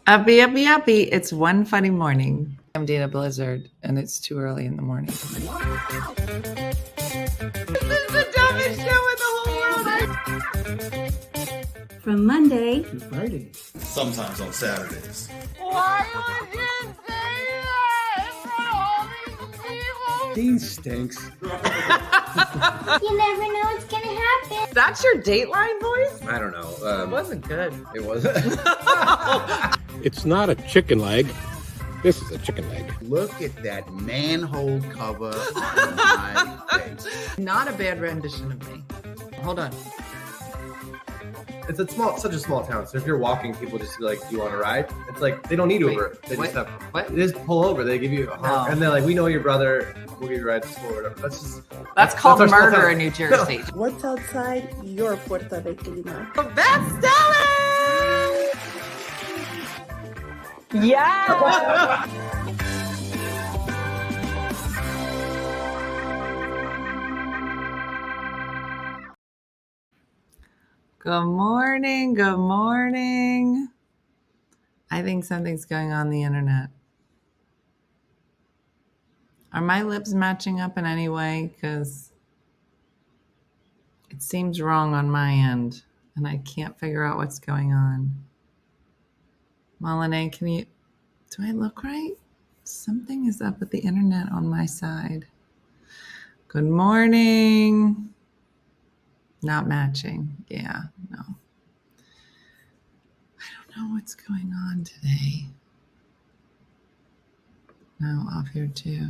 Uppy, uppy, uppy. It's one funny morning. I'm Dana Blizzard, and it's too early in the morning. This is the dumbest show in the whole world. From Monday to Friday. Sometimes on Saturdays. Why would you say that in front of all these people? Dean stinks. You never know what's gonna happen. That's your Dateline voice? I don't know. It wasn't good. It wasn't. It's not a chicken leg. This is a chicken leg. Look at that manhole cover on my face. Not a bad rendition of me. Hold on. It's such a small town. So if you're walking, people just be like, "Do you want to ride?" It's like they don't need Uber. They what? just have. What? They just pull over. They give you a honk, and they're like, "We know your brother. We'll give you a ride to school or whatever." That's called our small murder town. in New Jersey. What's outside your Puerto Rico? That's Stella! Yeah! Good morning. Good morning. I think something's going on the internet. Are my lips matching up in any way? Because it seems wrong on my end, and I can't figure out what's going on. Melanie, do I look right? Something is up with the internet on my side. Good morning. Not matching. Yeah, no. I don't know what's going on today. No, off here too.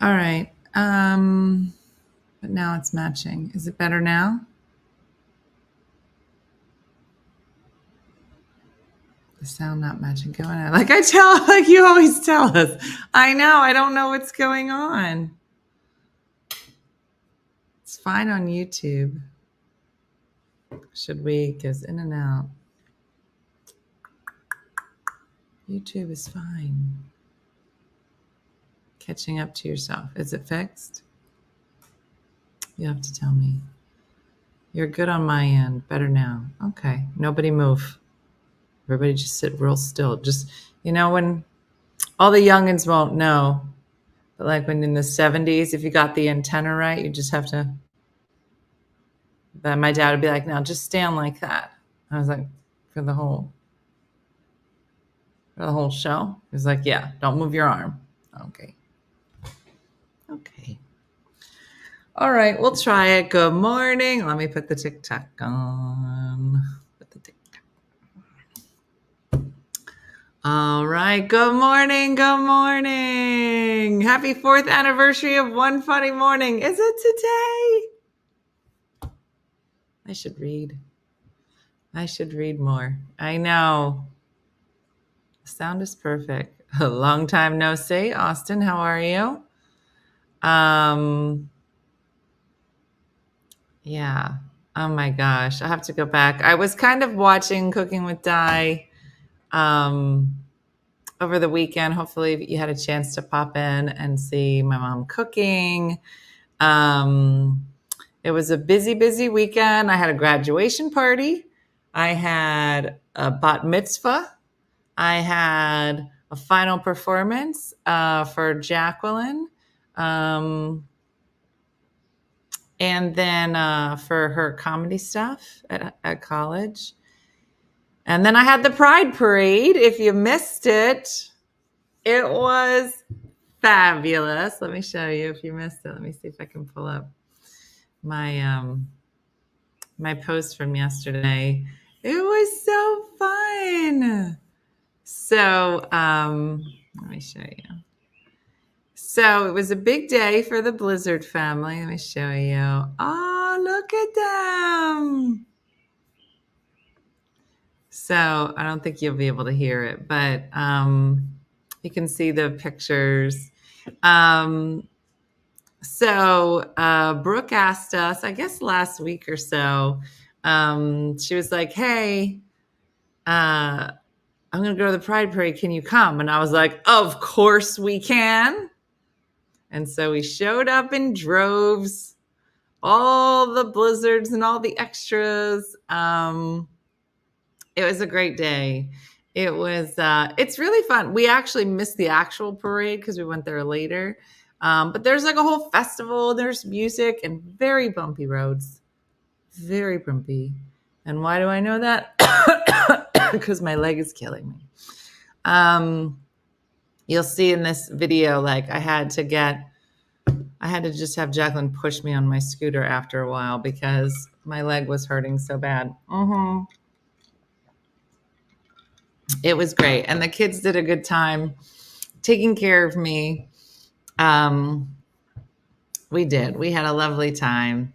All right. But now it's matching. Is it better now? The sound not matching. Going on. Like you always tell us. I know. I don't know what's going on. It's fine on YouTube. Should we? Goes in and out. YouTube is fine. Catching up to yourself. Is it fixed? You have to tell me. You're good on my end. Better now. Okay. Nobody move. Everybody just sit real still. Just, when all the youngins won't know, but like when in the 70s, if you got the antenna right, you just have to. But my dad would be like, "Now just stand like that." I was like, for the whole show. He was like, "Yeah, don't move your arm." Okay. All right, we'll try it. Good morning. Let me put the TikTok on. All right. Good morning. Good morning. Happy 4th anniversary of One Funny Morning. Is it today? I should read more. I know. The sound is perfect. A long time no see. Austin, how are you? Yeah. Oh my gosh. I have to go back. I was kind of watching Cooking with Di over the weekend. Hopefully you had a chance to pop in and see my mom cooking. It was a busy weekend. I had a graduation party. I had a bat mitzvah. I had a final performance for Jacqueline. And then for her comedy stuff at college. And then I had the Pride Parade. If you missed it, it was fabulous. Let me show you if you missed it. Let me see if I can pull up my my post from yesterday. It was so fun. So let me show you. So it was a big day for the Blizzard family. Let me show you. Oh, look at them. So I don't think you'll be able to hear it, but you can see the pictures. So Brooke asked us, I guess last week or so, she was like, "Hey, I'm going to go to the Pride Parade. Can you come?" And I was like, "Of course we can." And so we showed up in droves, all the blizzards and all the extras. It was a great day. It's really fun. We actually missed the actual parade because we went there later. But there's like a whole festival. There's music and very bumpy roads. Very bumpy. And why do I know that? Because my leg is killing me. You'll see in this video, like I had to just have Jacqueline push me on my scooter after a while because my leg was hurting so bad. It was great. And the kids did a good time taking care of me. We did. We had a lovely time.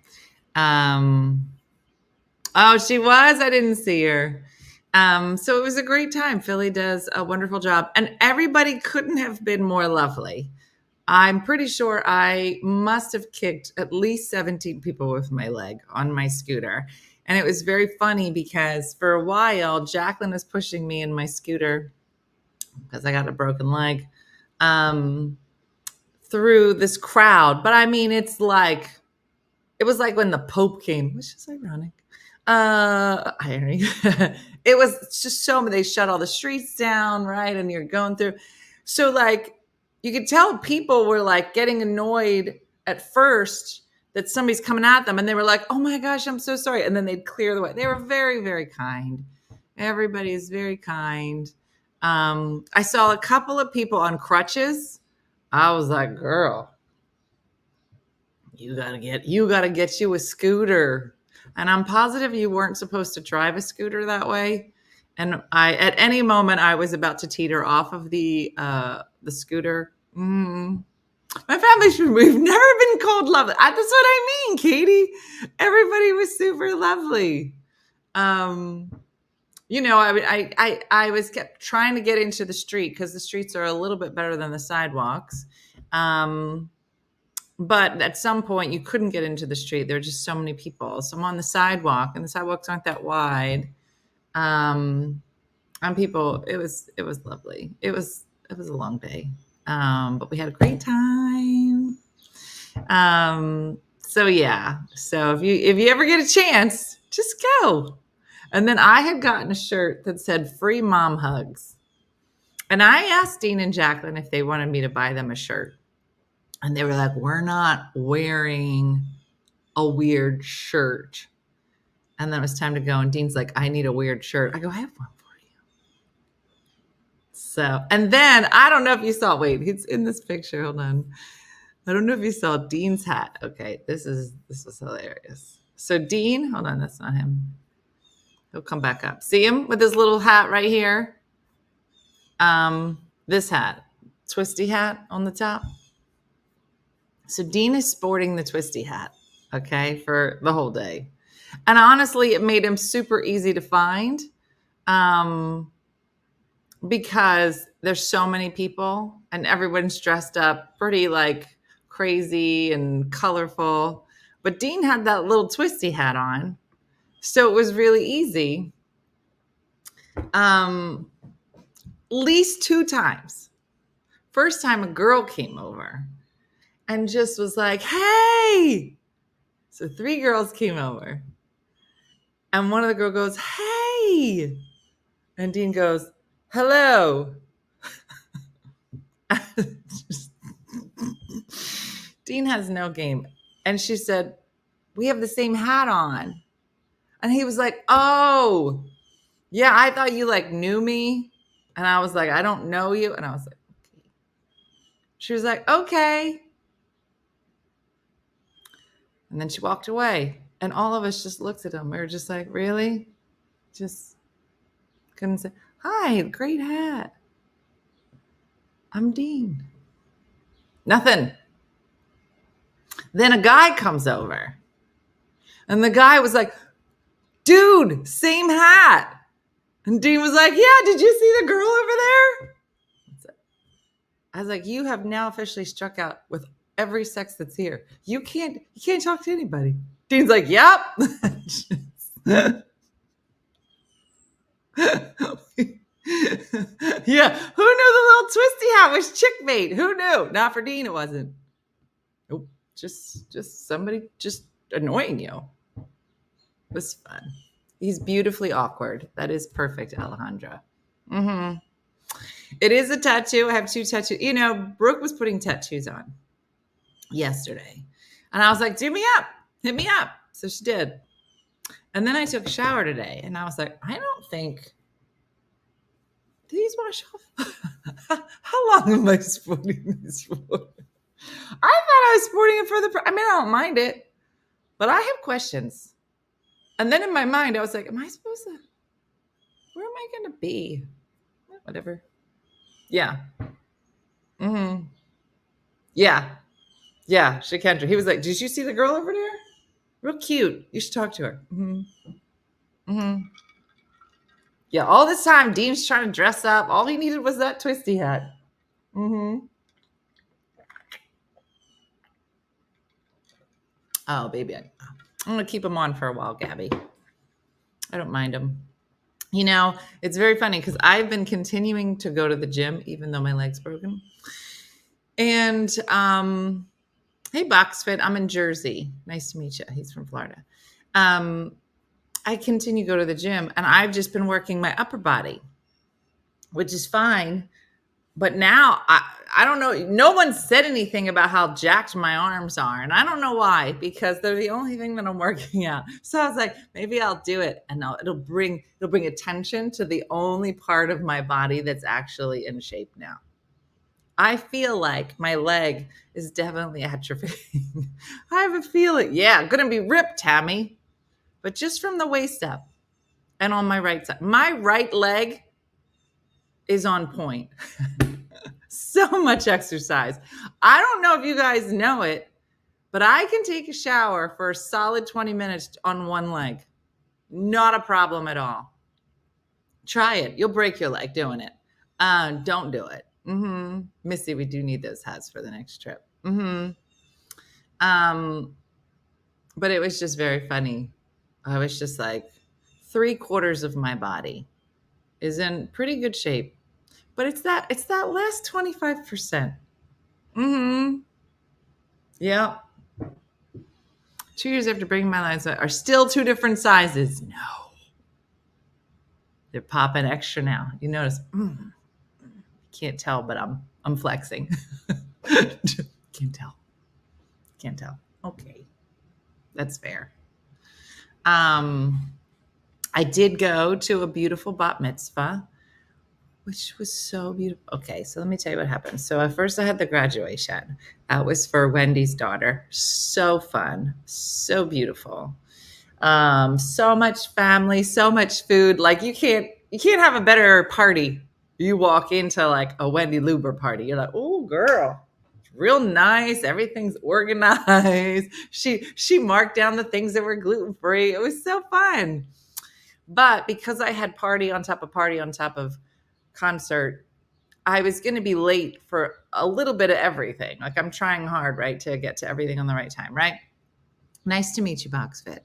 Oh, she was? I didn't see her. So it was a great time. Philly does a wonderful job. And everybody couldn't have been more lovely. I'm pretty sure I must have kicked at least 17 people with my leg on my scooter. And it was very funny because for a while, Jacqueline was pushing me in my scooter because I got a broken leg through this crowd. But I mean, it was like when the Pope came, which is ironic. Irony. It was just they shut all the streets down, right? And you're going through. So like, you could tell people were like getting annoyed at first that somebody's coming at them and they were like, oh my gosh, I'm so sorry. And then they'd clear the way. They were very, very kind. Everybody is very kind. I saw a couple of people on crutches. I was like, girl, you gotta get you a scooter. And I'm positive you weren't supposed to drive a scooter that way. And at any moment I was about to teeter off of the scooter. My family, we've never been called lovely. That's what I mean, Katie. Everybody was super lovely. You know, I was kept trying to get into the street because the streets are a little bit better than the sidewalks. But at some point you couldn't get into the street. There were just so many people. So I'm on the sidewalk and the sidewalks aren't that wide. And people, it was lovely. It was a long day. But we had a great time. So yeah. So if you ever get a chance, just go. And then I had gotten a shirt that said free mom hugs. And I asked Dean and Jacqueline if they wanted me to buy them a shirt. And they were like, we're not wearing a weird shirt. And then it was time to go. And Dean's like, I need a weird shirt. I go, I have one for you. So, and then I don't know if you saw, wait, he's in this picture. Hold on. I don't know if you saw Dean's hat. Okay, this was hilarious. So Dean, hold on, that's not him. He'll come back up. See him with his little hat right here? This hat, twisty hat on the top. So Dean is sporting the twisty hat, okay, for the whole day. And honestly, it made him super easy to find because there's so many people and everyone's dressed up pretty like crazy and colorful. But Dean had that little twisty hat on. So it was really easy. At least 2 times. First time a girl came over and just was like, hey. So 3 girls came over. And one of the girls goes, hey. And Dean goes, hello. Dean has no game. And she said, we have the same hat on. And he was like, oh, yeah, I thought you like knew me. And I was like, I don't know you. And I was like, okay. She was like, okay. And then she walked away. And all of us just looked at him. We were just like, really? Just couldn't say, hi, great hat. I'm Dean. Nothing. Then a guy comes over. And the guy was like, dude, same hat. And Dean was like, yeah, did you see the girl over there? I was like, you have now officially struck out with every sex that's here. You can't talk to anybody. Dean's like, yep. Yeah, who knew the little twisty hat was chickmate? Who knew? Not for Dean, it wasn't. Nope, just somebody just annoying you. It was fun. He's beautifully awkward. That is perfect, Alejandra. Mm-hmm. It is a tattoo. I have 2 tattoos. You know, Brooke was putting tattoos on yesterday. And I was like, do me up. Hit me up. So she did. And then I took a shower today. And I was like, I don't think these wash off. How long am I sporting this for? I thought I was sporting it for I don't mind it. But I have questions. And then in my mind, I was like, am I supposed to? Where am I going to be? Whatever. Yeah. Mm-hmm. Yeah. Yeah. Shikendra. He was like, did you see the girl over there? Real cute. You should talk to her. Mm-hmm. Mm-hmm. Yeah. All this time, Dean's trying to dress up. All he needed was that twisty hat. Mm-hmm. Oh, baby. I'm going to keep him on for a while, Gabby. I don't mind him. You know, it's very funny because I've been continuing to go to the gym, even though my leg's broken. And, hey, BoxFit, I'm in Jersey. Nice to meet you. He's from Florida. I continue to go to the gym, and I've just been working my upper body, which is fine. But now, I don't know. No one said anything about how jacked my arms are. And I don't know why, because they're the only thing that I'm working out. So I was like, maybe I'll do it. And it'll bring attention to the only part of my body that's actually in shape now. I feel like my leg is definitely atrophying. I have a feeling. Yeah, going to be ripped, Tammy. But just from the waist up and on my right side. My right leg is on point. So much exercise. I don't know if you guys know it, but I can take a shower for a solid 20 minutes on one leg. Not a problem at all. Try it. You'll break your leg doing it. Don't do it. Mm-hmm. Missy, we do need those hats for the next trip. Mm-hmm. But it was just very funny. I was just like, 3/4 of my body is in pretty good shape. But it's that last 25%. Mm-hmm. Yeah. 2 years after breaking my legs are still 2 different sizes. No. They're popping extra now. You notice, can't tell, but I'm flexing. Can't tell. Okay. That's fair. I did go to a beautiful bat mitzvah, which was so beautiful. Okay, so let me tell you what happened. So at first I had the graduation. That was for Wendy's daughter. So fun, so beautiful. So much family, so much food. Like you can't have a better party. You walk into like a Wendy Luber party. You're like, oh girl, real nice. Everything's organized. She marked down the things that were gluten-free. It was so fun. But because I had party on top of concert, I was going to be late for a little bit of everything. Like I'm trying hard, right, to get to everything on the right time, right? Nice to meet you, BoxFit.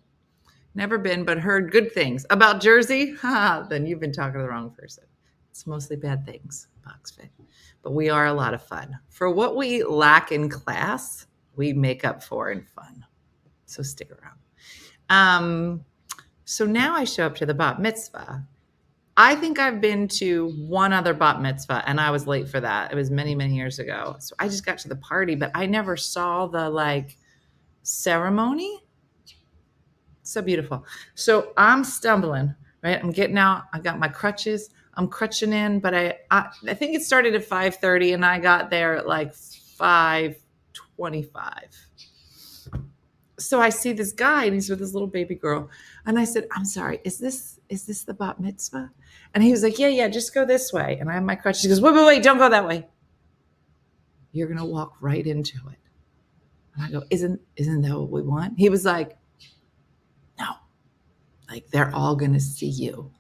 Never been, but heard good things about Jersey. Then you've been talking to the wrong person. It's mostly bad things, BoxFit. But we are a lot of fun. For what we lack in class, we make up for in fun. So stick around. So now I show up to the bat mitzvah. I think I've been to one other bat mitzvah, and I was late for that. It was many, many years ago. So I just got to the party, but I never saw the ceremony. So beautiful. So I'm stumbling, right? I'm getting out. I got my crutches. I'm crutching in, but I think it started at 5:30, and I got there at 5:25. So I see this guy, and he's with this little baby girl. And I said, I'm sorry, is this the bat mitzvah? And he was like, yeah, just go this way. And I have my crutch. He goes, wait, don't go that way. You're going to walk right into it. And I go, isn't that what we want? He was like, no. They're all going to see you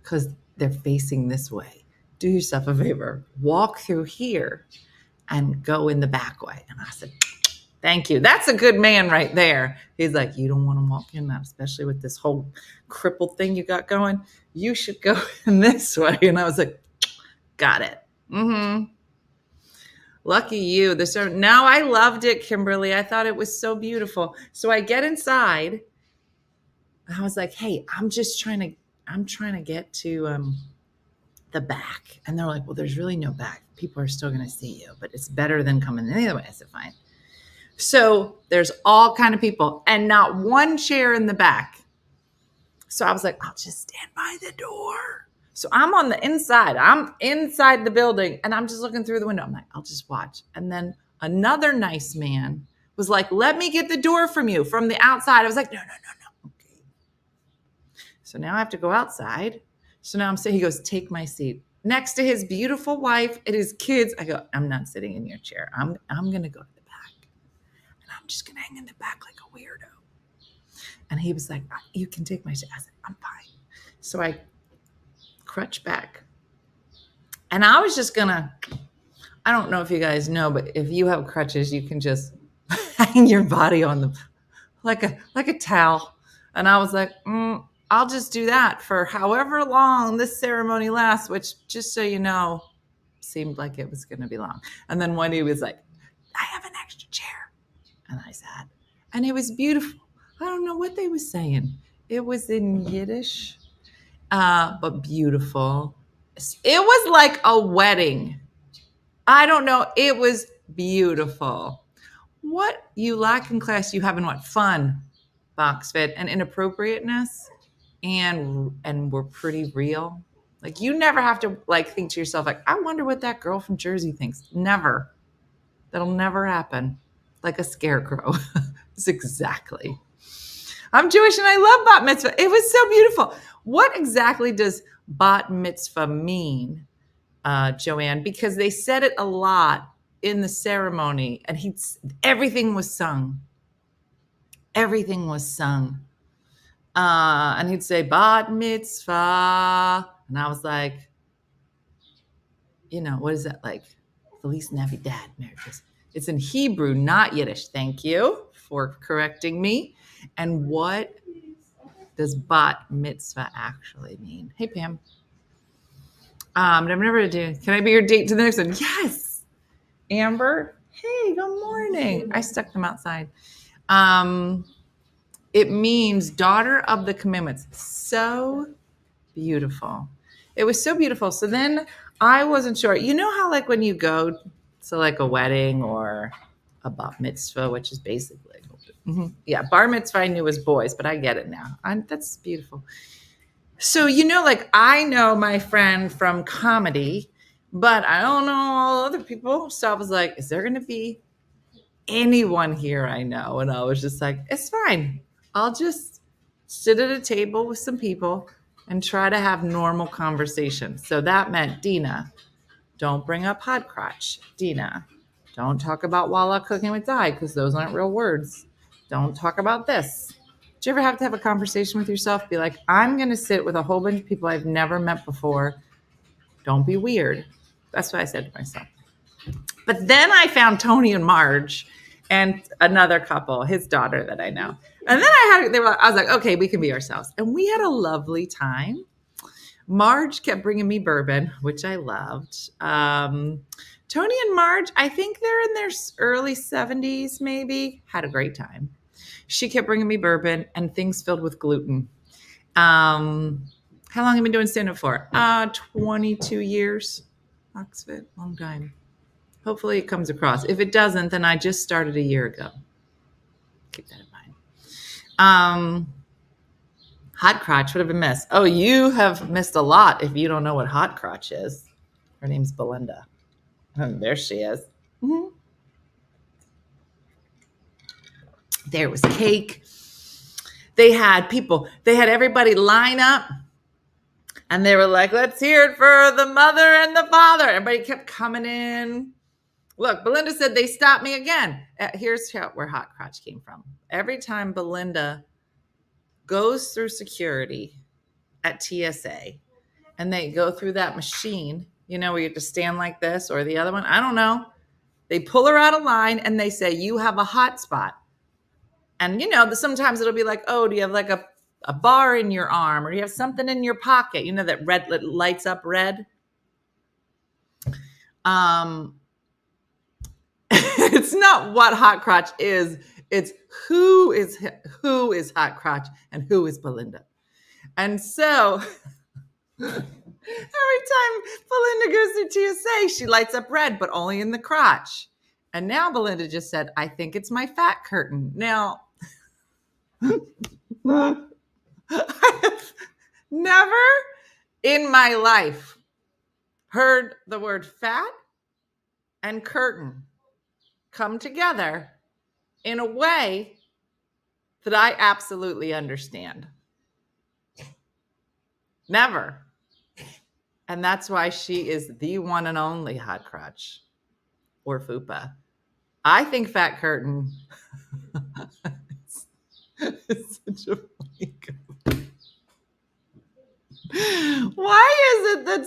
because they're facing this way. Do yourself a favor. Walk through here and go in the back way. And I said, thank you. That's a good man right there. He's like, you don't want to walk in that, especially with this whole crippled thing you got going. You should go in this way. And I was like, got it. Mm-hmm. Lucky you. Now I loved it, Kimberly. I thought it was so beautiful. So I get inside. I was like, hey, I'm trying to get to the back. And they're like, well, there's really no back. People are still going to see you, but it's better than coming any other way. I said, fine. So there's all kind of people and not one chair in the back. So I was like, I'll just stand by the door. So I'm on the inside. I'm inside the building and I'm just looking through the window. I'm like, I'll just watch. And then another nice man was like, let me get the door from you from the outside. I was like, no. Okay. So now I have to go outside. So now I'm saying, he goes, take my seat next to his beautiful wife and his kids. I go, I'm not sitting in your chair. I'm going to go to the back and I'm just going to hang in the back like a weirdo. And he was like, you can take my seat. I said, I'm fine. So I crutch back. And I was just going to, I don't know if you guys know, but if you have crutches, you can just hang your body on them like a towel. And I was like, I'll just do that for however long this ceremony lasts, which, just so you know, seemed like it was going to be long. And then one day he was like, I have an extra chair. And I sat. And it was beautiful. I don't know what they were saying. It was in Yiddish, but beautiful. It was like a wedding. I don't know. It was beautiful. What you lack in class, you have in what? Fun, box fit, and inappropriateness, and we're pretty real. Like, you never have to like think to yourself, like, I wonder what that girl from Jersey thinks. Never. That'll never happen. Like a scarecrow. It's exactly. I'm Jewish and I love bat mitzvah. It was so beautiful. What exactly does bat mitzvah mean, Joanne? Because they said it a lot in the ceremony, and everything was sung. Everything was sung. And he'd say, bat mitzvah. And I was like, what is that like? Feliz Navidad, Merry Christmas. It's in Hebrew, not Yiddish. Thank you for correcting me. And what does bat mitzvah actually mean? Hey, Pam. I've never do. Can I be your date to the next one? Yes. Amber. Hey, good morning. I stuck them outside. It means daughter of the commandments. So beautiful. It was so beautiful. So then I wasn't sure. You know how like when you go to like a wedding or a bat mitzvah, which is basically, yeah, bar mitzvah I knew was boys, but I get it now. That's beautiful. So, like I know my friend from comedy, but I don't know all other people. So I was like, is there going to be anyone here I know? And I was just like, it's fine. I'll just sit at a table with some people and try to have normal conversation. So that meant, Dina, don't bring up hot crotch. Dina, don't talk about walla cooking with dye because those aren't real words. Don't talk about this. Do you ever have to have a conversation with yourself? Be like, I'm going to sit with a whole bunch of people I've never met before. Don't be weird. That's what I said to myself. But then I found Tony and Marge and another couple, his daughter that I know. And then I was like, okay, we can be ourselves. And we had a lovely time. Marge kept bringing me bourbon, which I loved. Tony and Marge, I think they're in their early 70s, maybe. Had a great time. She kept bringing me bourbon and things filled with gluten. How long have you been doing stand-up for? 22 years. Oxford, long time. Hopefully it comes across. If it doesn't, then I just started a year ago. Keep that in mind. Hot crotch would have been missed. Oh, you have missed a lot if you don't know what hot crotch is. Her name's Belinda. And there she is. Mm-hmm. There was cake. They had everybody line up. And they were like, let's hear it for the mother and the father. Everybody kept coming in. Look, Belinda said they stopped me again. Here's where hot crotch came from. Every time Belinda goes through security at TSA and they go through that machine, where you have to stand like this or the other one, I don't know. They pull her out of line and they say, you have a hot spot. And, sometimes it'll be like, oh, do you have like a bar in your arm or do you have something in your pocket? That red lights up red. It's not what hot crotch is. It's who is hot crotch and who is Belinda. And so Every time Belinda goes through TSA, she lights up red, but only in the crotch. And now Belinda just said, I think it's my fat curtain. Now, I have never in my life heard the word fat and curtain come together in a way that I absolutely understand. Never. And that's why she is the one and only hot crotch or fupa. I think fat curtain is such a funny comment. Why is it that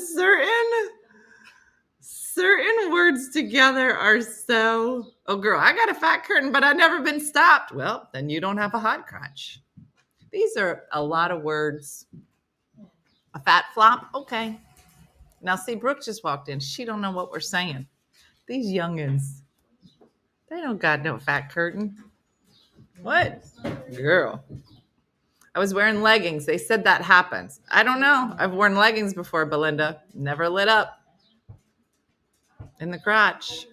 certain words together are so, oh girl, I got a fat curtain, but I've never been stopped. Well, then you don't have a hot crotch. These are a lot of words. A fat flop, okay. Now see, Brooke just walked in. She don't know what we're saying. These youngins, they don't got no fat curtain. What? Girl. I was wearing leggings. They said that happens. I don't know. I've worn leggings before, Belinda. Never lit up. In the crotch.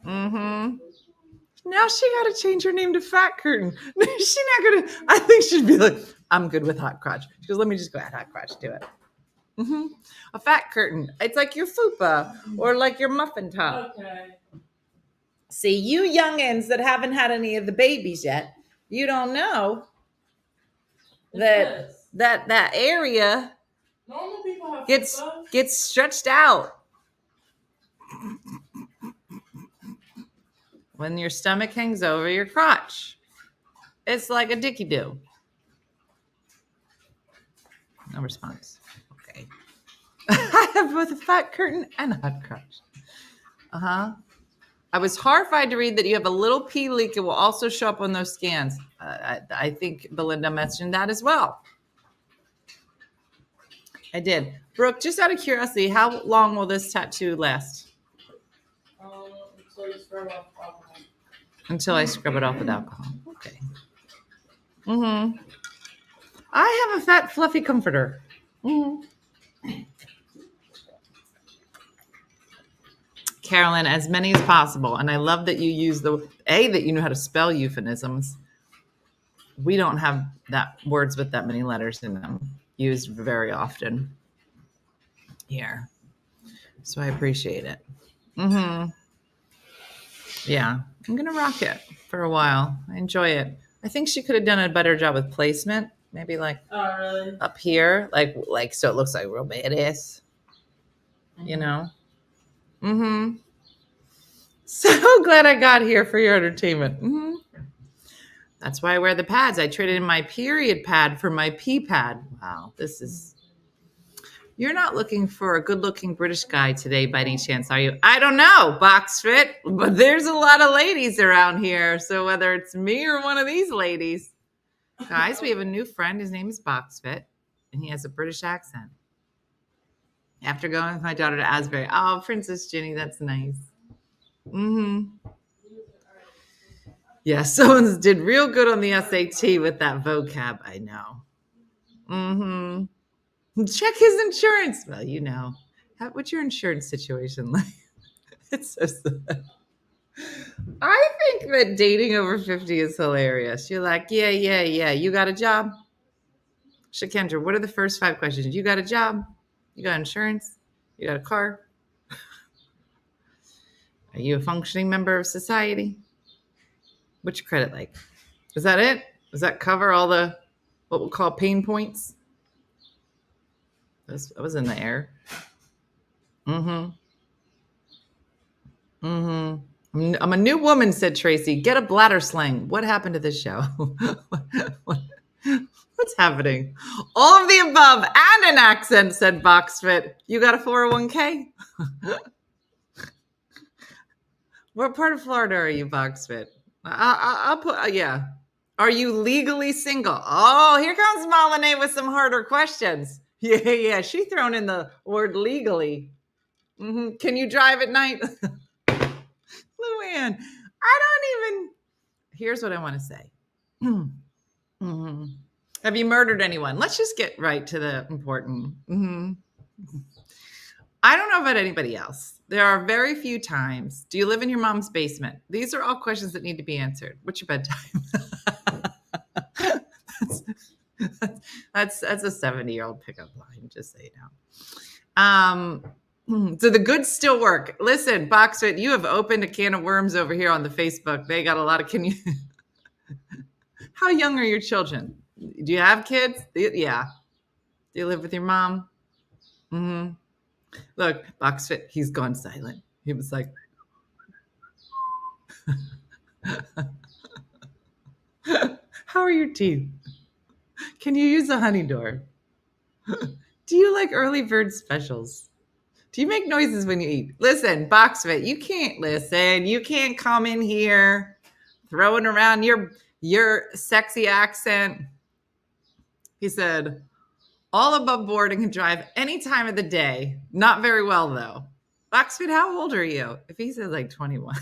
Mm-hmm. Now she got to change her name to Fat Curtain. She's not going to, I think she'd be like, I'm good with hot crotch. She goes, let me just go ahead, hot crotch, do it. Mm-hmm. A fat curtain. It's like your fupa or like your muffin top. Okay. See, you youngins that haven't had any of the babies yet, you don't know that area gets stretched out when your stomach hangs over your crotch. It's like a dicky do. No response. Okay. I have both a fat curtain and a hot crotch. Uh-huh. I was horrified to read that you have a little pee leak. It will also show up on those scans. I think Belinda mentioned that as well. I did. Brooke, just out of curiosity, how long will this tattoo last? Until I scrub it off with alcohol. Okay. Mm-hmm. I have a fat, fluffy comforter. Mm-hmm. Carolyn, as many as possible. And I love that you use that you know how to spell euphemisms. We don't have words with that many letters in them used very often here. So I appreciate it. Mm-hmm. Yeah, I'm going to rock it for a while. I enjoy it. I think she could have done a better job with placement. Maybe like really? Up here, like so it looks like real badass. Mm-hmm. You know? Mm-hmm. So glad I got here for your entertainment. Mm-hmm. That's why I wear the pads. I traded in my period pad for my pee pad. Wow, you're not looking for a good-looking British guy today by any chance, are you? I don't know, box fit, but there's a lot of ladies around here. So whether it's me or one of these ladies, guys, we have a new friend. His name is Box Fit, and he has a British accent. After going with my daughter to Asbury. Oh, Princess Ginny, that's nice. Mm-hmm. Yeah, someone did real good on the SAT with that vocab. I know. Mm-hmm. Check his insurance. Well, you know. What's your insurance situation like? It's so sad. I think that dating over 50 is hilarious. You're like, yeah. You got a job? Shakendra, what are the first 5 questions? You got a job? You got insurance? You got a car? Are you a functioning member of society? What's your credit like? Is that it? Does that cover all the what we'll call pain points? That was in the air. Mm-hmm. Mm-hmm. I'm a new woman, said Tracy. Get a bladder sling. What happened to this show? What's happening? All of the above and an accent, said Boxfit. You got a 401k? What part of Florida are you, Boxfit? I'll put, yeah. Are you legally single? Oh, here comes Molyneux with some harder questions. Yeah. She thrown in the word legally. Mm-hmm. Can you drive at night? Luann, here's what I want to say. Mm-hmm. Have you murdered anyone? Let's just get right to the important. Mm-hmm. I don't know about anybody else. There are very few times. Do you live in your mom's basement? These are all questions that need to be answered. What's your bedtime? that's a 70-year-old pickup line, just so you know. So the goods still work. Listen, Boxfit, you have opened a can of worms over here on the Facebook. They got a lot of How young are your children? Do you have kids? Yeah. Do you live with your mom? Mm-hmm. Look, Boxfit, he's gone silent. He was like, how are your teeth? Can you use a honey door? Do you like early bird specials? Do you make noises when you eat? Listen, Boxfit, you can't listen. You can't come in here throwing around your sexy accent. He said, all above board and can drive any time of the day. Not very well, though. Boxfit, how old are you? If he says like 21,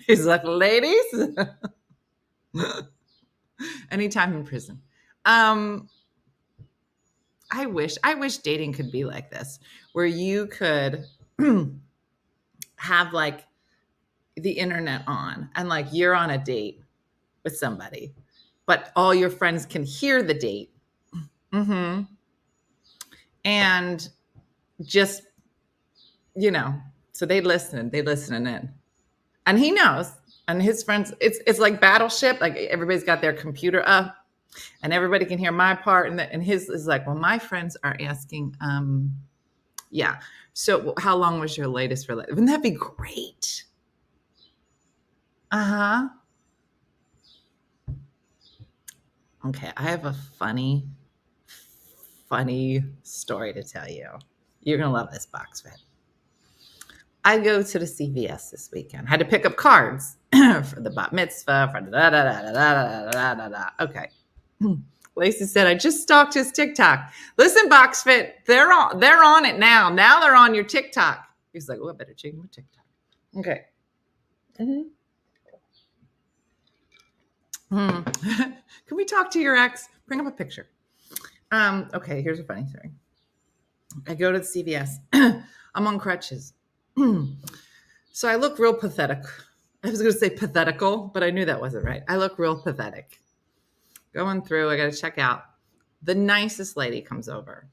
he's like, ladies, anytime in prison. I wish dating could be like this, where you could have like the internet on and like you're on a date with somebody, but all your friends can hear the date. Mm-hmm. And just, so they listen in. And he knows. And his friends, it's like Battleship. Like everybody's got their computer up and everybody can hear my part. And his is like, well, my friends are asking, yeah. So how long was your latest relationship? Wouldn't that be great? Uh-huh. Okay, I have a funny story to tell you. You're going to love this, Boxfit. I go to the CVS this weekend. Had to pick up cards for the bat mitzvah, for da-da-da-da-da-da-da-da-da. Okay. Lacey said, I just stalked his TikTok. Listen, Boxfit, they're on it now. Now they're on your TikTok. He's like, oh, I better change my TikTok. Okay. Can we talk to your ex? Bring up a picture. Okay, here's a funny thing. I go to the CVS. I'm on crutches. So I look real pathetic. I was going to say pathetical, but I knew that wasn't right. I look real pathetic. Going through, I got to check out. The nicest lady comes over.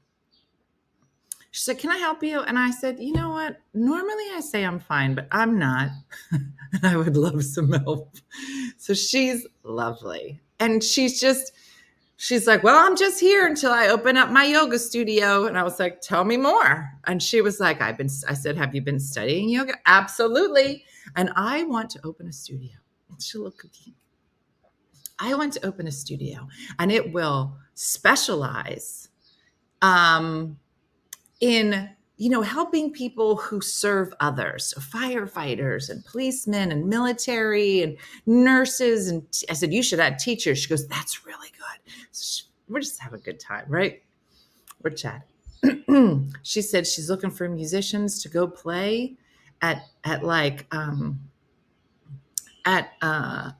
She said, can I help you? And I said, you know what? Normally I say I'm fine, but I'm not. And I would love some help. So she's lovely. And she's like, well, I'm just here until I open up my yoga studio. And I was like, tell me more. And she was like, I said, have you been studying yoga? Absolutely. And I want to open a studio. She looked cookie. I want to open a studio and it will specialize in, helping people who serve others. So firefighters and policemen and military and nurses. And I said, you should add teachers. She goes, that's really good. So we're just having a good time, right? We're chatting. She said she's looking for musicians to go play at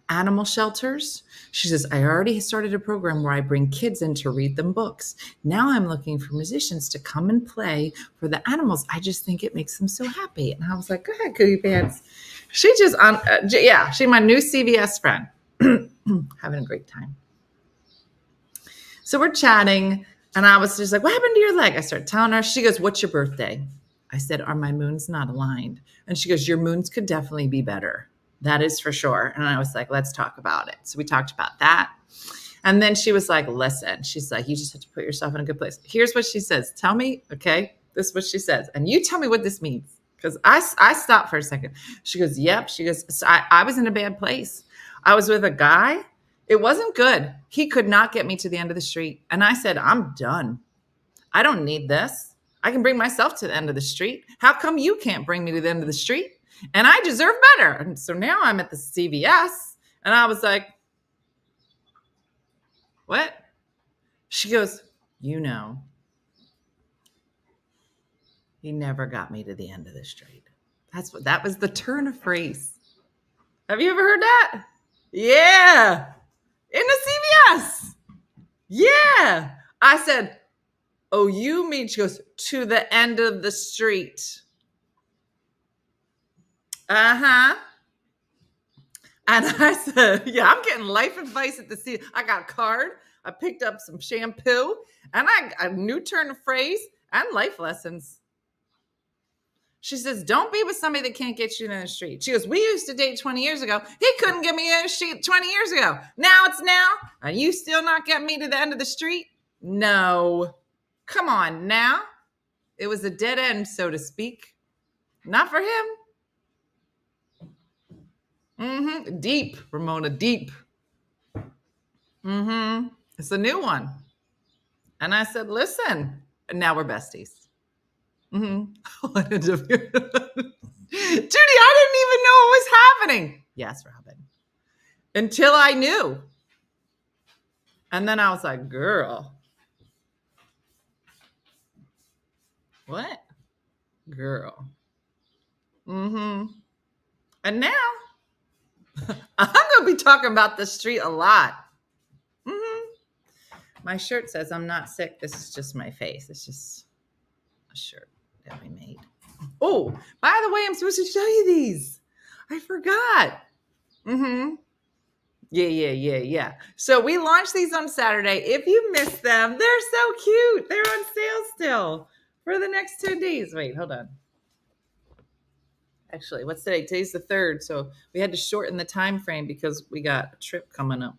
animal shelters. She says, I already started a program where I bring kids in to read them books. Now I'm looking for musicians to come and play for the animals. I just think it makes them so happy. And I was like, go ahead, Cookie Pants. She she's my new CVS friend. Having a great time. So we're chatting and I was just like, what happened to your leg? I started telling her. She goes, what's your birthday? I said, are my moons not aligned? And she goes, your moons could definitely be better. That is for sure. And I was like, let's talk about it. So we talked about that. And then she was like, listen, she's like, you just have to put yourself in a good place. Here's what she says. Tell me, okay, this is what she says. And you tell me what this means. Because I stopped for a second. She goes, yep. She goes, so I was in a bad place. I was with a guy. It wasn't good. He could not get me to the end of the street. And I said, I'm done. I don't need this. I can bring myself to the end of the street. How come you can't bring me to the end of the street? And I deserve better. And so now I'm at the CVS. And I was like, what? She goes, he never got me to the end of the street. That was the turn of phrase. Have you ever heard that? Yeah. In the CVS. Yeah. I said, Oh, you mean, she goes, to the end of the street. Uh-huh. And I said, yeah, I'm getting life advice at the scene. I got a card. I picked up some shampoo and a new turn of phrase and life lessons. She says, don't be with somebody that can't get you in the street. She goes, we used to date 20 years ago. He couldn't get me in the street 20 years ago. Now it's now. Are you still not getting me to the end of the street? No. Come on now. It was a dead end, so to speak. Not for him. Deep, Ramona, deep. It's a new one. And I said, listen. And now we're besties. Judy, I didn't even know what was happening. Yes, Robin. Until I knew. And then I was like, girl. What? Girl. And now I'm going to be talking about the street a lot. My shirt says I'm not sick. This is just my face. It's just a shirt that we made. Oh, by the way, I'm supposed to show you these. I forgot. Yeah. So we launched these on Saturday. If you missed them, they're so cute. They're on sale still for the next 10 days. Wait, hold on. Actually, what's today? Today's the 3rd. So we had to shorten the time frame because we got a trip coming up.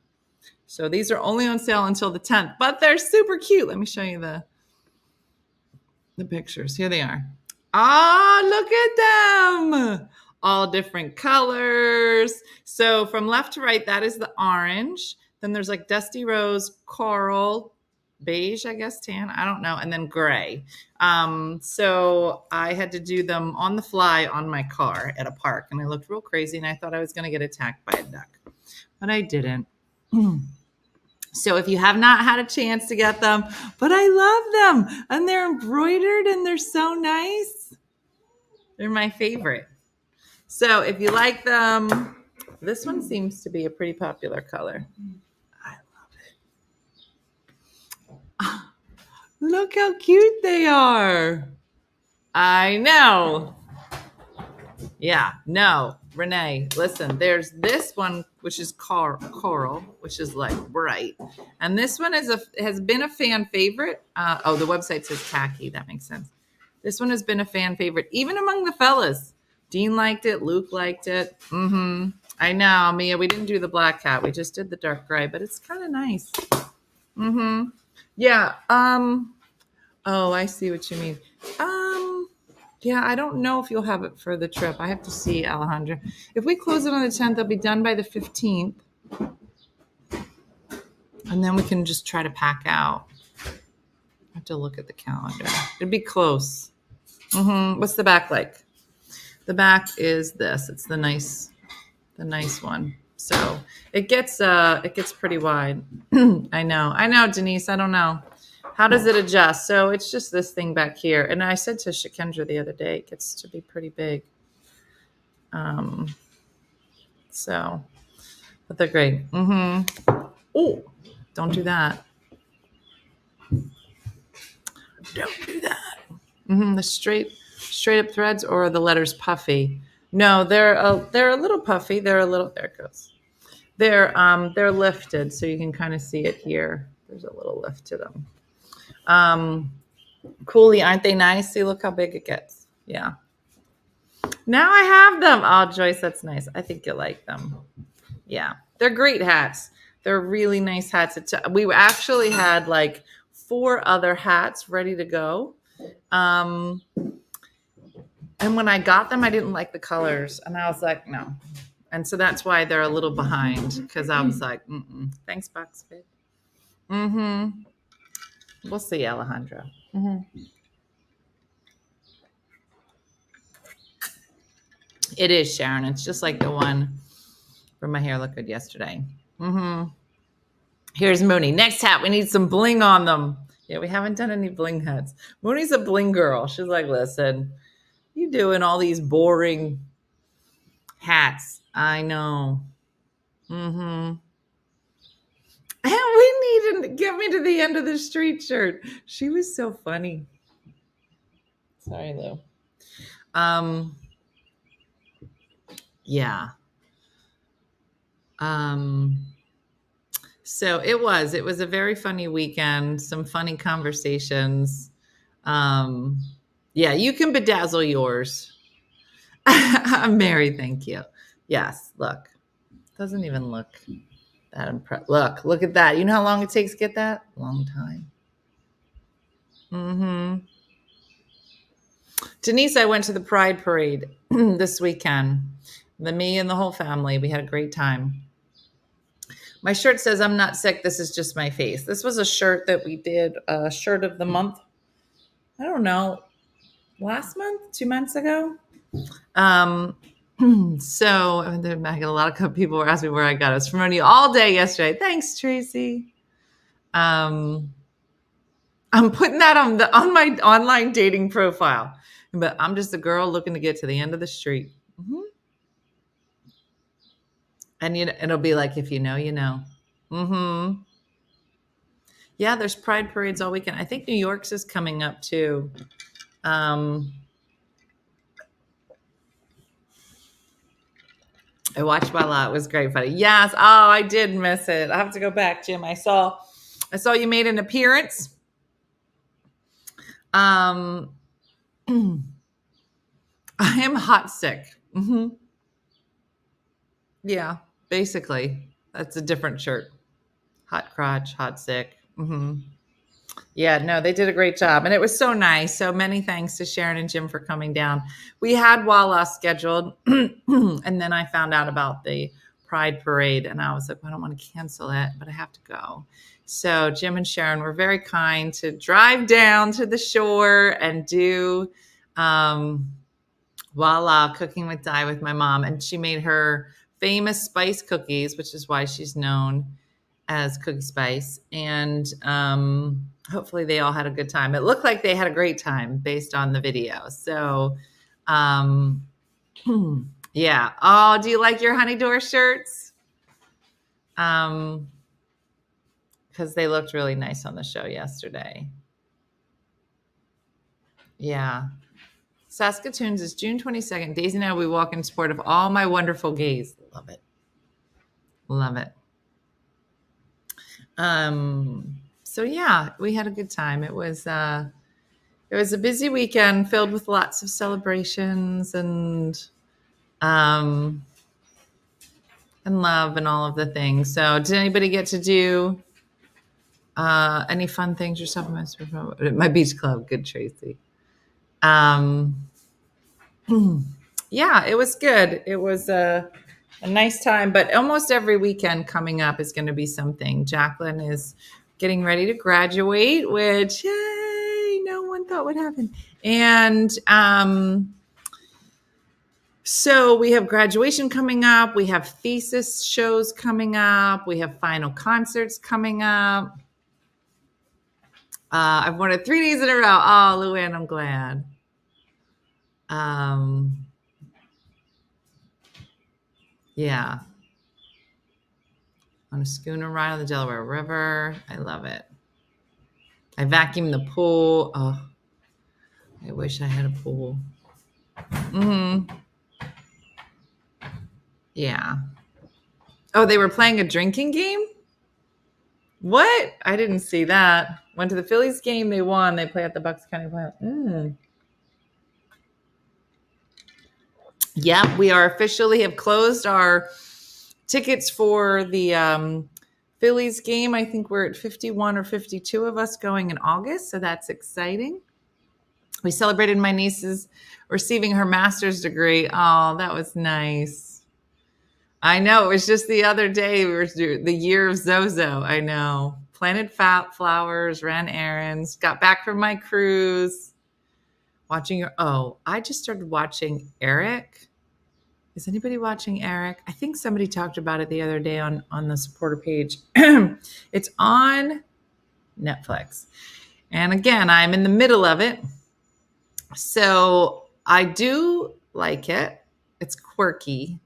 So these are only on sale until the 10th, but they're super cute. Let me show you the pictures. Here they are. Look at them. All different colors. So from left to right, that is the orange. Then there's like dusty rose, coral, beige, I guess, tan. I don't know. And then gray. So I had to do them on the fly on my car at a park. And I looked real crazy and I thought I was going to get attacked by a duck. But I didn't. So if you have not had a chance to get them, but I love them. And they're embroidered and they're so nice. They're my favorite. So if you like them, this one seems to be a pretty popular color. I love it. Look how cute they are. I know. Yeah, no, Renee, listen, there's this one, which is coral, which is like bright. And this one has been a fan favorite. The website says khaki. That makes sense. This one has been a fan favorite, even among the fellas. Dean liked it. Luke liked it. I know, Mia, we didn't do the black cat. We just did the dark gray, but it's kind of nice. Yeah. Oh, I see what you mean. Yeah, I don't know if you'll have it for the trip. I have to see, Alejandra. If we close it on the 10th, they'll be done by the 15th. And then we can just try to pack out. I have to look at the calendar. It'd be close. What's the back like? The back is this. It's the nice one. So it gets pretty wide. I know, Denise. I don't know. How does it adjust? So it's just this thing back here. And I said to Shakendra the other day, it gets to be pretty big. So, but they're great. Oh, don't do that. Don't do that. The straight up threads or the letters puffy? No, they're a little puffy. There it goes. They're lifted, so you can kind of see it here. There's a little lift to them. Coolly, aren't they nice? See, look how big it gets. Yeah. Now I have them. Oh, Joyce, that's nice. I think you'll like them. Yeah. They're great hats. They're really nice hats. We actually had like 4 other hats ready to go. And when I got them, I didn't like the colors. And I was like, no. And so that's why they're a little behind. Because I was like, thanks, Box Fit. We'll see, Alejandro. It is, Sharon. It's just like the one from My Hair Look Good yesterday. Here's Mooney. Next hat, we need some bling on them. Yeah, we haven't done any bling hats. Mooney's a bling girl. She's like, listen, you doing all these boring hats. I know. And we need to get me to the end of the street shirt. She was so funny. Sorry, Lou. Yeah. So it was a very funny weekend, some funny conversations. Yeah, you can bedazzle yours. I'm Mary, thank you. Yes, look. Doesn't even look that impressive. Look at that. You know how long it takes to get that? Long time. Mm-hmm. Denise, I went to the Pride Parade this weekend. Me and the whole family, we had a great time. My shirt says, I'm not sick. This is just my face. This was a shirt that we did, a shirt of the month. I don't know, last month, 2 months ago. So I got a lot of people were asking me where I got it. It's from you all day yesterday. Thanks, Tracy. I'm putting that on my online dating profile. But I'm just a girl looking to get to the end of the street. Mm-hmm. And it'll be like, if you know, you know. Mm-hmm. Yeah, there's Pride parades all weekend. I think New York's is coming up too. I watched Voila. It was great funny. Yes. Oh, I did miss it. I have to go back, Jim. I saw you made an appearance. I am hot sick. Mm-hmm. Yeah, basically. That's a different shirt. Hot crotch, hot sick. Mm-hmm. Yeah, no, they did a great job. And it was so nice. So many thanks to Sharon and Jim for coming down. We had Walla scheduled. And then I found out about the Pride Parade. And I was like, I don't want to cancel it, but I have to go. So Jim and Sharon were very kind to drive down to the shore and do Walla, cooking with Di with my mom. And she made her famous spice cookies, which is why she's known as Cookie Spice. And hopefully they all had a good time. It looked like they had a great time based on the video. So yeah. Oh, do you like your Honey Door shirts? Because they looked really nice on the show yesterday. Yeah. Saskatoon's is June 22nd. Daisy and I will walk in support of all my wonderful gays. Love it. Love it. So yeah, we had a good time. It was a busy weekend filled with lots of celebrations and love and all of the things. So did anybody get to do any fun things yourself? My beach club. Good, Tracy. Yeah, it was good. It was a nice time, but almost every weekend coming up is going to be something. Jacqueline is getting ready to graduate, which, yay, no one thought would happen. And so we have graduation coming up. We have thesis shows coming up. We have final concerts coming up. I've won it 3 days in a row. Oh, Luann, I'm glad. Yeah. On a schooner ride on the Delaware River. I love it. I vacuumed the pool. Oh, I wish I had a pool. Mm-hmm. Yeah. Oh, they were playing a drinking game? What? I didn't see that. Went to the Phillies game. They won. They play at the Bucks County Plant. Yeah, we are officially have closed our tickets for the Phillies game. I think we're at 51 or 52 of us going in August, so that's exciting. We celebrated my niece's receiving her master's degree. Oh, that was nice. I know. It was just the other day. We were the year of Zozo. I know. Planted flowers, ran errands, got back from my cruise. Watching I just started watching Eric. Is anybody watching Eric? I think somebody talked about it the other day on the supporter page. It's on Netflix. And again, I'm in the middle of it. So I do like it. It's quirky.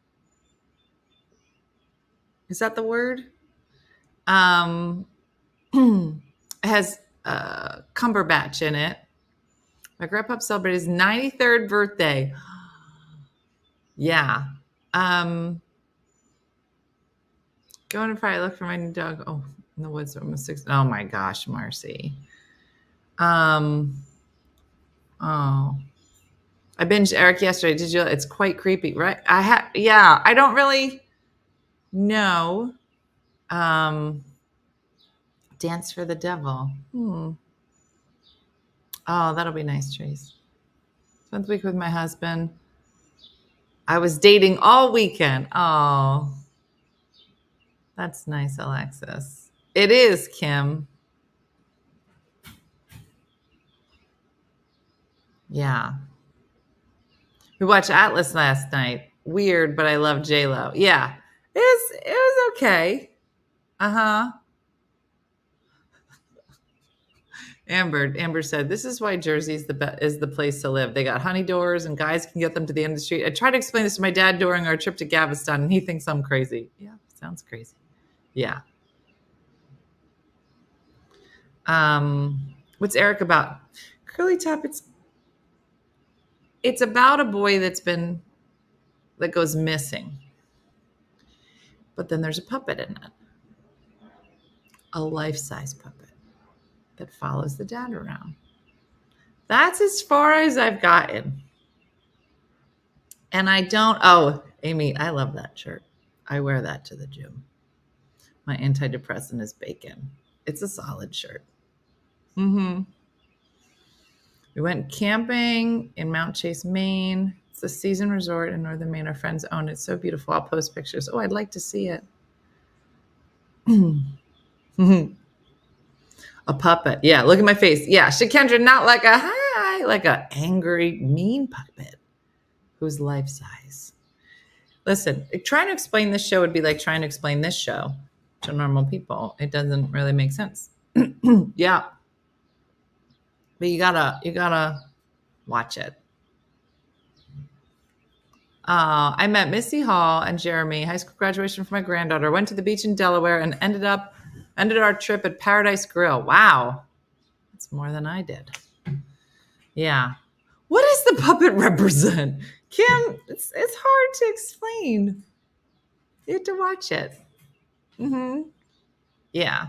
Is that the word? It has Cumberbatch in it. My grandpa celebrated his 93rd birthday. Yeah. Going to Friday, look for my new dog. Oh, in the woods, almost 6. Oh my gosh, Marcy. Oh, I binged Eric yesterday. Did you? It's quite creepy, right? Yeah, I don't really know. Dance for the Devil. Oh, that'll be nice, Trace. Spent the week with my husband. I was dating all weekend. Oh, that's nice, Alexis. It is, Kim. Yeah. We watched Atlas last night. Weird, but I love J-Lo. Yeah. It was okay. Uh-huh. Amber said, this is why Jersey is the place to live. They got honey doors and guys can get them to the end of the street. I tried to explain this to my dad during our trip to Galveston and he thinks I'm crazy. Yeah, sounds crazy. Yeah. What's Eric about? Curly Top, it's about a boy that goes missing. But then there's a puppet in it. A life-size puppet that follows the dad around. That's as far as I've gotten. And Amy, I love that shirt. I wear that to the gym. My antidepressant is bacon. It's a solid shirt. We went camping in Mount Chase, Maine. It's a season resort in northern Maine. Our friends own it. It's so beautiful. I'll post pictures. Oh, I'd like to see it. A puppet. Yeah, look at my face. Yeah, Shikendra, not like like a angry, mean puppet who's life-size. Listen, trying to explain this show would be like trying to explain this show to normal people. It doesn't really make sense. Yeah. But you gotta watch it. I met Missy Hall and Jeremy, high school graduation for my granddaughter, went to the beach in Delaware and ended our trip at Paradise Grill. Wow. That's more than I did. Yeah. What does the puppet represent? Kim, it's hard to explain. You have to watch it. Yeah.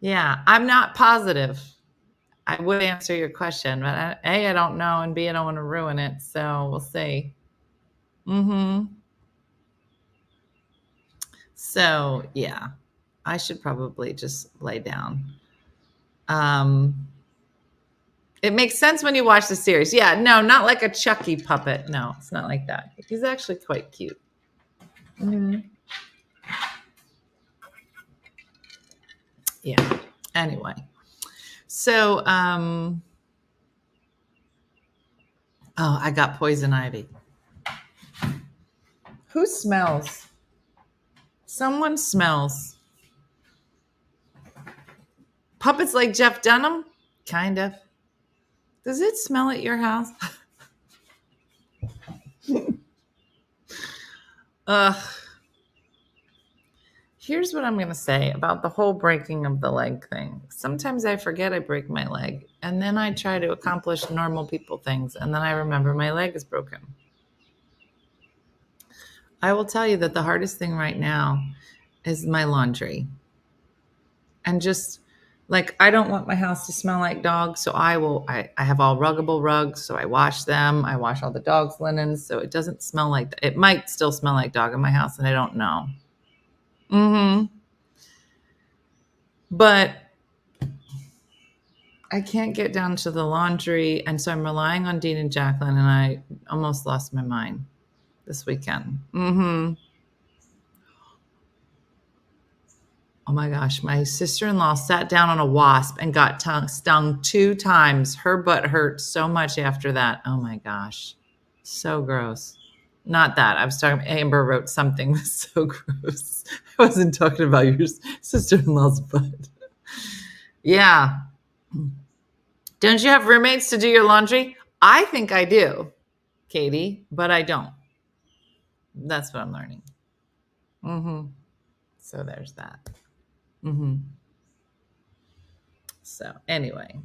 Yeah. I'm not positive. I would answer your question, but A, I don't know, and B, I don't want to ruin it. So we'll see. So yeah, I should probably just lay down. It makes sense when you watch the series. Yeah, no, not like a Chucky puppet. No, it's not like that. He's actually quite cute. Yeah. Anyway. So, I got poison ivy. Who smells? Someone smells. Puppets like Jeff Dunham? Kind of. Does it smell at your house? Here's what I'm going to say about the whole breaking of the leg thing. Sometimes I forget I break my leg, and then I try to accomplish normal people things, and then I remember my leg is broken. I will tell you that the hardest thing right now is my laundry. And just like, I don't want my house to smell like dogs, so I have all ruggable rugs, so I wash them. I wash all the dog's linens, so it doesn't smell like, it might still smell like dog in my house, and I don't know. But I can't get down to the laundry, and so I'm relying on Dean and Jacqueline, and I almost lost my mind this weekend. Oh my gosh, my sister-in-law sat down on a wasp and got stung 2 times. Her butt hurt so much after that. Oh my gosh, so gross. Not that. I was talking, Amber wrote something that's so gross. I wasn't talking about your sister-in-law's butt. Yeah. Don't you have roommates to do your laundry? I think I do, Katie, but I don't. That's what I'm learning. So there's that. Mm-hmm. So anyway,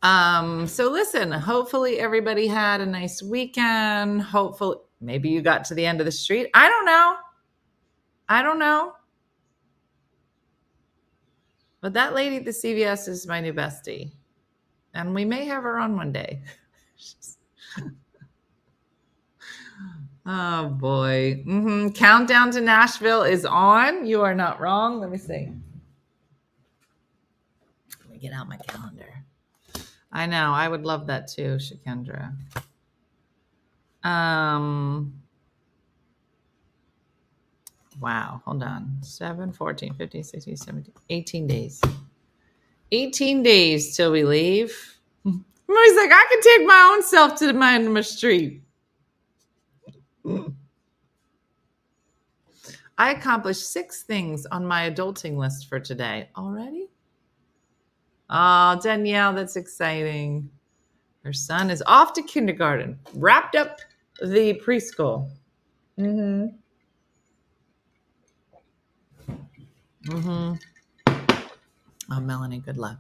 so listen, hopefully everybody had a nice weekend. Hopefully, maybe you got to the end of the street. I don't know. But that lady at the CVS is my new bestie. And we may have her on one day. Oh boy. Countdown to Nashville is on. You are not wrong. Let me see. Let me get out my calendar. I know. I would love that too, Shakendra. Wow. Hold on. 7, 14, 15, 16, 17, 18 days. 18 days till we leave. He's like, I can take my own self to the end of my street. I accomplished 6 things on my adulting list for today already. Oh, Danielle, that's exciting. Her son is off to kindergarten, wrapped up the preschool. Oh, Melanie, good luck.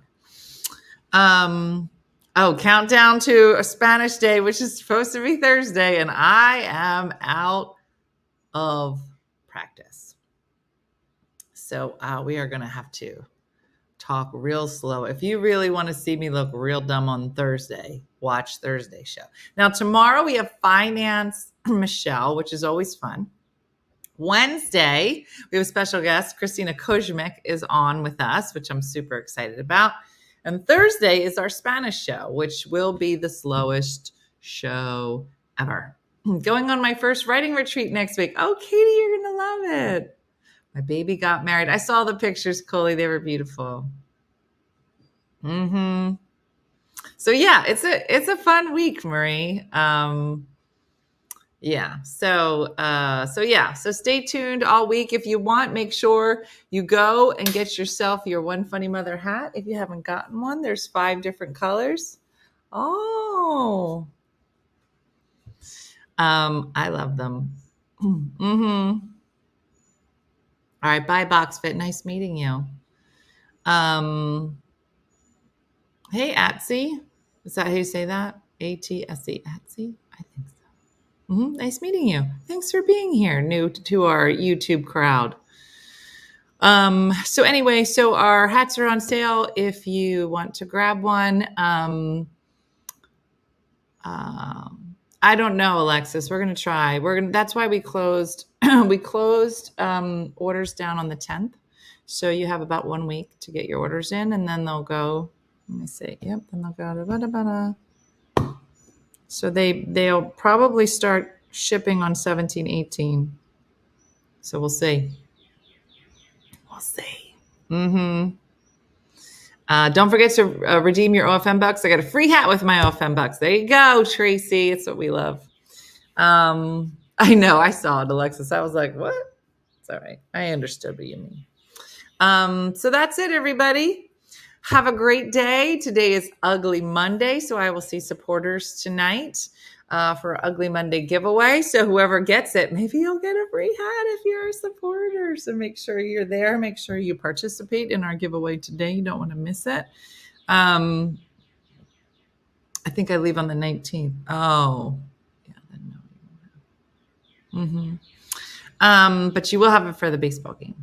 Countdown to a Spanish day, which is supposed to be Thursday, and I am out of practice. So we are going to have to talk real slow. If you really want to see me look real dumb on Thursday, watch Thursday show. Now, tomorrow we have Finance Michelle, which is always fun. Wednesday, we have a special guest. Christina Kozmic is on with us, which I'm super excited about. And Thursday is our Spanish show, which will be the slowest show ever. Going on my first writing retreat next week. Oh, Katie, you're going to love it. My baby got married. I saw the pictures, Coley. They were beautiful. So yeah, it's a fun week, Marie. So stay tuned all week. If you want, make sure you go and get yourself your One Funny Mother hat. If you haven't gotten one, there's 5 different colors. Oh, I love them. All right, bye, BoxFit. Nice meeting you. Hey, Atsy. Is that how you say that? A-T-S-E, Atsy? I think so. Nice meeting you. Thanks for being here, new to our YouTube crowd. So anyway, so our hats are on sale if you want to grab one. I don't know, Alexis. We're gonna try. That's why we closed. We closed orders down on the 10th. So you have about 1 week to get your orders in, and then they'll go. Let me see. Yep. Then they'll go to. So they'll probably start shipping on 17, 18. So we'll see. Don't forget to redeem your OFM bucks. I got a free hat with my OFM bucks. There you go, Tracy. It's what we love. I know. I saw it, Alexis. I was like, what? It's all right. I understood what you mean. So that's it, everybody. Have a great day. Today is Ugly Monday, so I will see supporters tonight for Ugly Monday giveaway. So whoever gets it, maybe you'll get a free hat if you're a supporter. So make sure you're there. Make sure you participate in our giveaway today. You don't want to miss it. I think I leave on the 19th. Oh, yeah. Then no. But you will have it for the baseball game.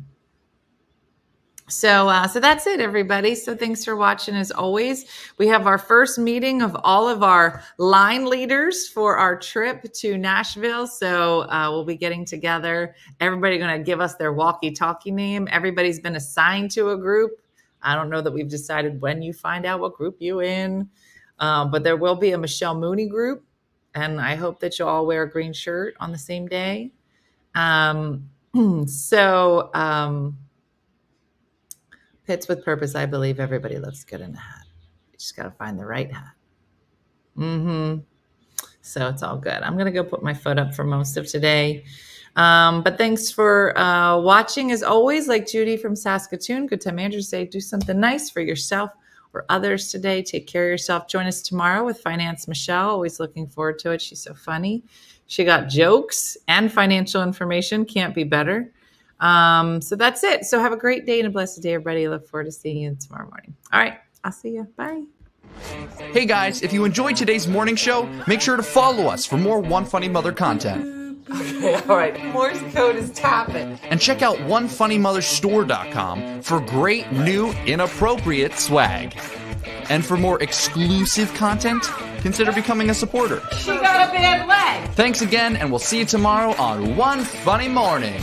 So that's it, everybody. So thanks for watching. As always, we have our first meeting of all of our line leaders for our trip to Nashville. So we'll be getting together. Everybody's going to give us their walkie-talkie name. Everybody's been assigned to a group. I don't know that we've decided when you find out what group you're in, but there will be a Michelle Mooney group. And I hope that you'll all wear a green shirt on the same day. Pits with purpose. I believe everybody looks good in a hat. You just got to find the right hat. So it's all good. I'm going to go put my foot up for most of today. But thanks for watching. As always, like Judy from Saskatoon, Good Time Andrew say, do something nice for yourself or others today. Take care of yourself. Join us tomorrow with Finance Michelle. Always looking forward to it. She's so funny. She got jokes and financial information. Can't be better. So that's it. So have a great day and a blessed day, everybody. I look forward to seeing you tomorrow morning. All right. I'll see you. Bye. Hey guys, if you enjoyed today's morning show, make sure to follow us for more One Funny Mother content. Okay, all right. Morse code is tapping. And check out OneFunnyMotherStore.com for great new inappropriate swag. And for more exclusive content, consider becoming a supporter. She got a bad leg. Thanks again, and we'll see you tomorrow on One Funny Morning.